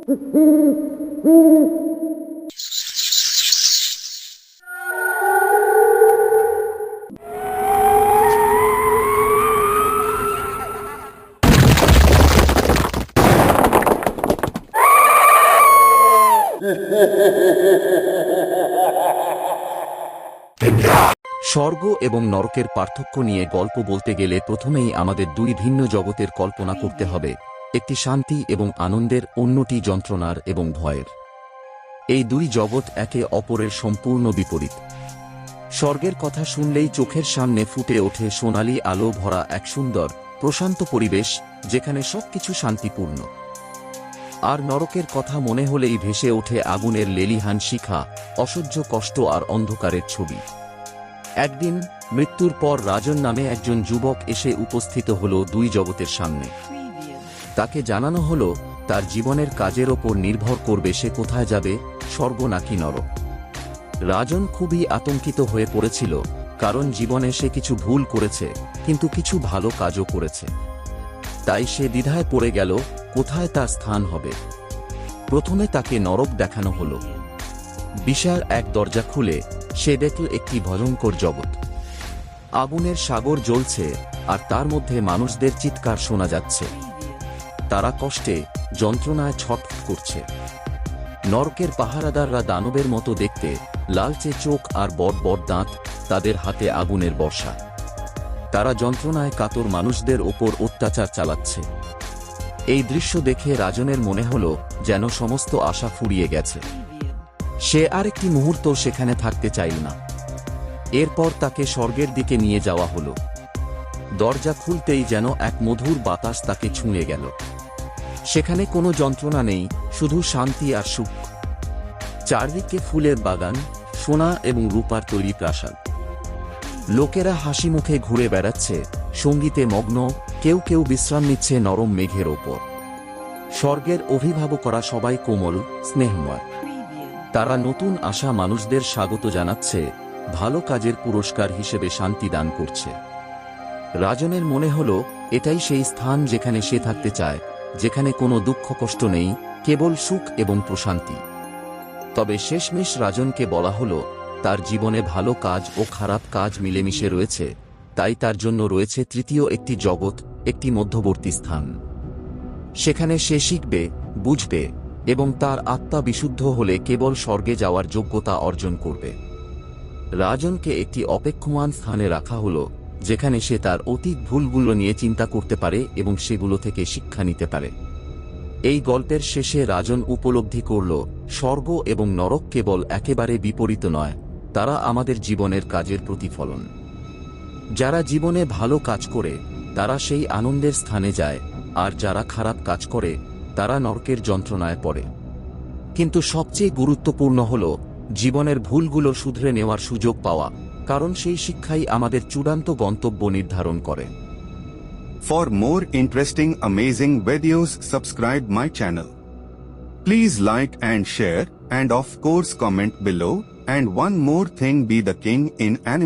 স্বর্গ এবং নরকের পার্থক্য নিয়ে গল্প বলতে গেলে প্রথমেই আমাদের দুই ভিন্ন জগতের কল্পনা করতে হবে, একটি শান্তি এবং আনন্দের, অন্যটি যন্ত্রণার এবং ভয়ের। এই দুই জগৎ একে অপরের সম্পূর্ণ বিপরীত। স্বর্গের কথা শুনলেই চোখের সামনে ফুটে ওঠে সোনালী আলো ভরা এক সুন্দর, প্রশান্ত পরিবেশ যেখানে সবকিছু শান্তিপূর্ণ। আর নরকের কথা মনে হলেই ভেসে ওঠে আগুনের লেলিহান শিখা, অসহ্য কষ্ট আর অন্ধকারের ছবি। একদিন মৃত্যুর পর রাজন নামে একজন যুবক এসে উপস্থিত হল দুই জগতের সামনে। তাকে জানানো হলো তার জীবনের কাজের ওপর নির্ভর করবে সে কোথায় যাবে, স্বর্গ নাকি নরক। রাজন খুবই আতঙ্কিত হয়ে পড়েছিল, কারণ জীবনে সে কিছু ভুল করেছে, কিন্তু কিছু ভালো কাজও করেছে। তাই সে দ্বিধায় পড়ে গেল কোথায় তার স্থান হবে। প্রথমে তাকে নরক দেখানো হলো। বিশাল এক দরজা খুলে সে দেখল একটি ভয়ঙ্কর জগৎ। আগুনের সাগর জ্বলছে আর তার মধ্যে মানুষদের চিৎকার শোনা যাচ্ছে। তারা কষ্টে, যন্ত্রণায় ছটফট করছে। নরকের পাহারাদাররা দানবের মতো দেখতে, লালচে চোখ আর বড় বড় দাঁত, তাদের হাতে আগুনের বর্ষা। তারা যন্ত্রণায় কাতর মানুষদের ওপর অত্যাচার চালাচ্ছে। এই দৃশ্য দেখে রাজনের মনে হলো যেন সমস্ত আশা ফুরিয়ে গেছে। সে আর একটি মুহূর্ত সেখানে থাকতে চাইল না। এরপর তাকে স্বর্গের দিকে নিয়ে যাওয়া হলো। দরজা খুলতেই যেন এক মধুর বাতাস তাকে ছুঁয়ে গেল। সেখানে কোনো যন্ত্রণা নেই, শুধু শান্তি আর সুখ। চারদিকে ফুলের বাগান, সোনা এবং রূপার তৈরি প্রাসাদ। লোকেরা হাসি মুখে ঘুরে বেড়াচ্ছে, সঙ্গীতে মগ্ন, কেউ কেউ বিশ্রাম নিচ্ছে নরম মেঘের ওপর। স্বর্গের অভিভাবকরা সবাই কোমল, স্নেহময়। তারা নতুন আসা মানুষদের স্বাগত জানাচ্ছে, ভালো কাজের পুরস্কার হিসেবে শান্তি দান করছে। রাজনের মনে হল এটাই সেই স্থান যেখানে সে থাকতে চায়, যেখানে কোনো দুঃখ কষ্ট নেই, কেবল সুখ এবং প্রশান্তি। তবে শেষমেশ রাজনকে বলা হলো তার জীবনে ভালো কাজ ও খারাপ কাজ মিলেমিশে রয়েছে, তাই তার জন্য রয়েছে তৃতীয় একটি জগৎ, একটি মধ্যবর্তী স্থান। সেখানে সে শিখবে, বুঝবে এবং তার আত্মা বিশুদ্ধ হলে কেবল স্বর্গে যাওয়ার যোগ্যতা অর্জন করবে। রাজনকে একটি অপেক্ষমান স্থানে রাখা হলো, যেখানে সে তার অতীত ভুলগুলো নিয়ে চিন্তা করতে পারে এবং সেগুলো থেকে শিক্ষা নিতে পারে। এই গল্পের শেষে রাজন উপলব্ধি করল, স্বর্গ এবং নরক কেবল একেবারে বিপরীত নয়, তারা আমাদের জীবনের কাজের প্রতিফলন। যারা জীবনে ভালো কাজ করে তারা সেই আনন্দের স্থানে যায়, আর যারা খারাপ কাজ করে তারা নরকের যন্ত্রণায় পড়ে। কিন্তু সবচেয়ে গুরুত্বপূর্ণ হল জীবনের ভুলগুলো শুধরে নেওয়ার সুযোগ পাওয়া, কারণ সেই শিক্ষাই আমাদের চূড়ান্ত গন্তব্য নির্ধারণ করে। For more interesting amazing videos, subscribe my channel. Please like and share, and of course comment below. And one more thing, be the king in anime.